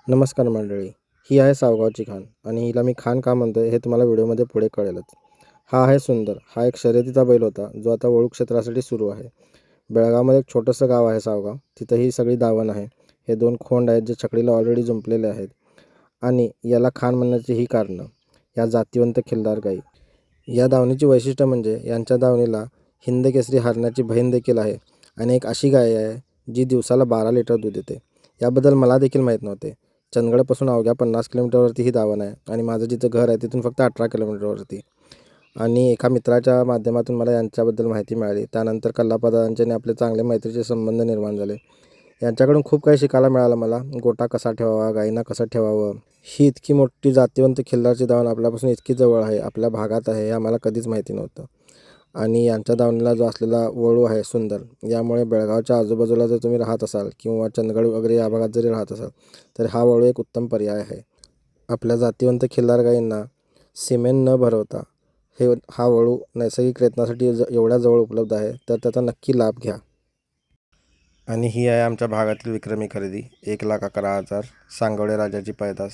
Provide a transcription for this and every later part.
नमस्कार मंडळी. ही आहे सावगावची खाण आणि हिला मी खान का म्हणतो हे तुम्हाला व्हिडिओमध्ये पुढे कळेलच. हा आहे सुंदर. हा एक शर्यतीचा बैल होता जो आता वळू क्षेत्रासाठी सुरू आहे. बेळगावमध्ये एक छोटंसं गाव आहे सावगाव. तिथं ही सगळी दावण आहे. हे 2 खोंड आहेत जे छकडीला ऑलरेडी जुंपलेले आहेत आणि याला खान म्हणण्याची ही कारणं. या जातिवंत खिल्लार गाई. या दावणीची वैशिष्ट्य म्हणजे यांच्या दावणीला हिंद केसरी हरणाची बहीण देखील आहे आणि एक अशी गाय आहे जी दिवसाला 12 लिटर दूध देते. याबद्दल मला देखील माहीत नव्हते. चंदगडपासून अवघ्या 50 किलोमीटरवरती ही दावण आहे आणि माझं जिथं घर आहे तिथून फक्त 18 किलोमीटरवरती. आणि एका मित्राच्या माध्यमातून मला यांच्याबद्दल माहिती मिळाली. त्यानंतर कल्लापदांच्याने आपले चांगले मैत्रीचे संबंध निर्माण झाले. यांच्याकडून खूप काही शिकायला मिळालं मला. गोटा कसा ठेवावा, गायींना कसं ठेवावं. ही इतकी मोठी जातिवंत खिल्लारची दावण आपल्यापासून इतकी जवळ आहे, आपल्या भागात आहे, हे आम्हाला कधीच माहिती नव्हतं. आणि यांच्या दावणीला जो असलेला वळू आहे सुंदर, यामुळे बेळगावच्या आजूबाजूला जर तुम्ही राहत असाल किंवा चंदगड वगैरे या भागात जरी राहत असाल तर हा वळू एक उत्तम पर्याय आहे. आपल्या जातिवंत खिल्लार गायींना सिमेंट न भरवता हा वळू नैसर्गिक रेतनासाठी एवढ्या जवळ उपलब्ध आहे, तर त्याचा नक्की लाभ घ्या. आणि ही आहे आमच्या भागातील विक्रमी खरेदी. 1,11,000 सांगवडे राजाची पैदास.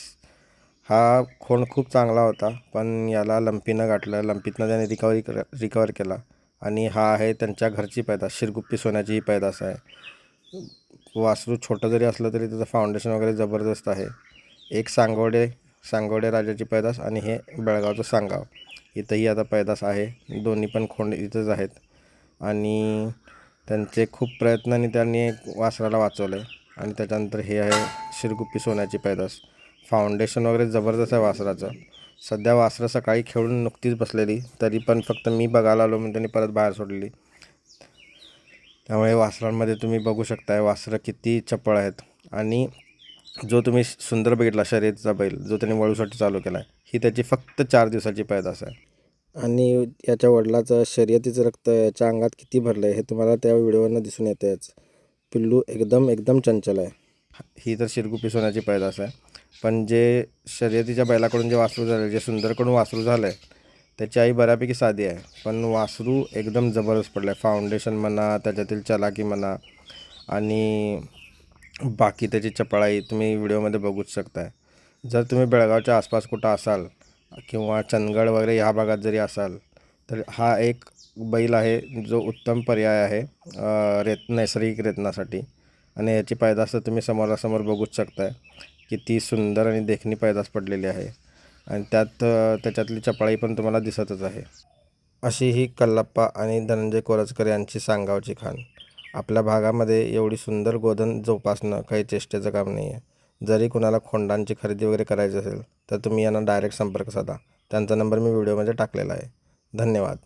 हा खोंड खूप चांगला होता, पण याला लंपीनं गाठलं. लंपीतनं त्याने रिकवर केला आणि हा आहे त्यांच्या घरची पैदास. शिरगुप्पी सोन्याची ही पैदास आहे. वासरू छोटं जरी असलं तरी त्याचं फाउंडेशन वगैरे जबरदस्त आहे. एक सांगवडे राजाची पैदास आणि हे बेळगावचं सांगाव. इथंही आता पैदास आहे. दोन्ही पण खोंड इथंच आहेत आणि त्यांचे खूप प्रयत्नांनी त्यांनी वासराला वाचवलं आहे. आणि त्याच्यानंतर हे आहे शिरगुप्पी सोन्याची पैदास. फाउंडेशन वगैरे जबरदस्त आहे वासराचं. सध्या वासरं सकाळी खेळून नुकतीच बसलेली, तरी पण फक्त मी बघायला आलो म्हणून त्यांनी परत बाहेर सोडलेली. त्यामुळे वासरांमध्ये तुम्ही बघू शकताय वासरं किती चपळ आहेत. आणि जो तुम्ही सुंदर बघितला शर्यतीचा बैल जो त्यांनी वळूसाठी चालू केला आहे, ही त्याची फक्त 4 दिवसाची पैदास आहे. आणि याच्या वडिलाचं शर्यतीचं रक्त याच्या अंगात किती भरलं आहे हे तुम्हाला त्या व्हिडिओवरनं दिसून येतंच. पिल्लू एकदम चंचल आहे. ही तर शिरगुप्पी सोन्याची पैदास आहे. पण जे शर्यतीच्या बैलाकडून जे वासरू झालं, जे सुंदरकडून वासरू झालं आहे, त्याची आई बऱ्यापैकी साधी आहे, पण वासरू एकदम जबरदस्त पडलं आहे. फाउंडेशन म्हणा, त्याच्यातील चलाकी म्हणा आणि बाकी त्याची चपळाई तुम्ही व्हिडिओमध्ये बघूच शकताय. जर तुम्ही बेळगावच्या आसपास कुठं असाल किंवा चंदगड वगैरे ह्या भागात जरी असाल तर हा एक बैल आहे जो उत्तम पर्याय आहे नैसर्गिक रेतनासाठी. आणि याची पैदास तर तुम्ही समोरासमोर बघूच शकताय. किती सुंदर आणि देखणी पैदास पडलेली आहे आणि त्याच्यातली चपळाई पण तुम्हाला दिसतच आहे. अशी ही कल्लाप्पा आणि धनंजय कोरजकर यांची सांगावची खाण. आपल्या भागामध्ये एवढी सुंदर गोधन जोपासणं काही चेष्टेचं काम नाही आहे. जरी कुणाला खोंडांची खरेदी वगैरे करायची असेल तर तुम्ही यांना डायरेक्ट संपर्क साधा. त्यांचा नंबर मी व्हिडिओमध्ये टाकलेला आहे. धन्यवाद.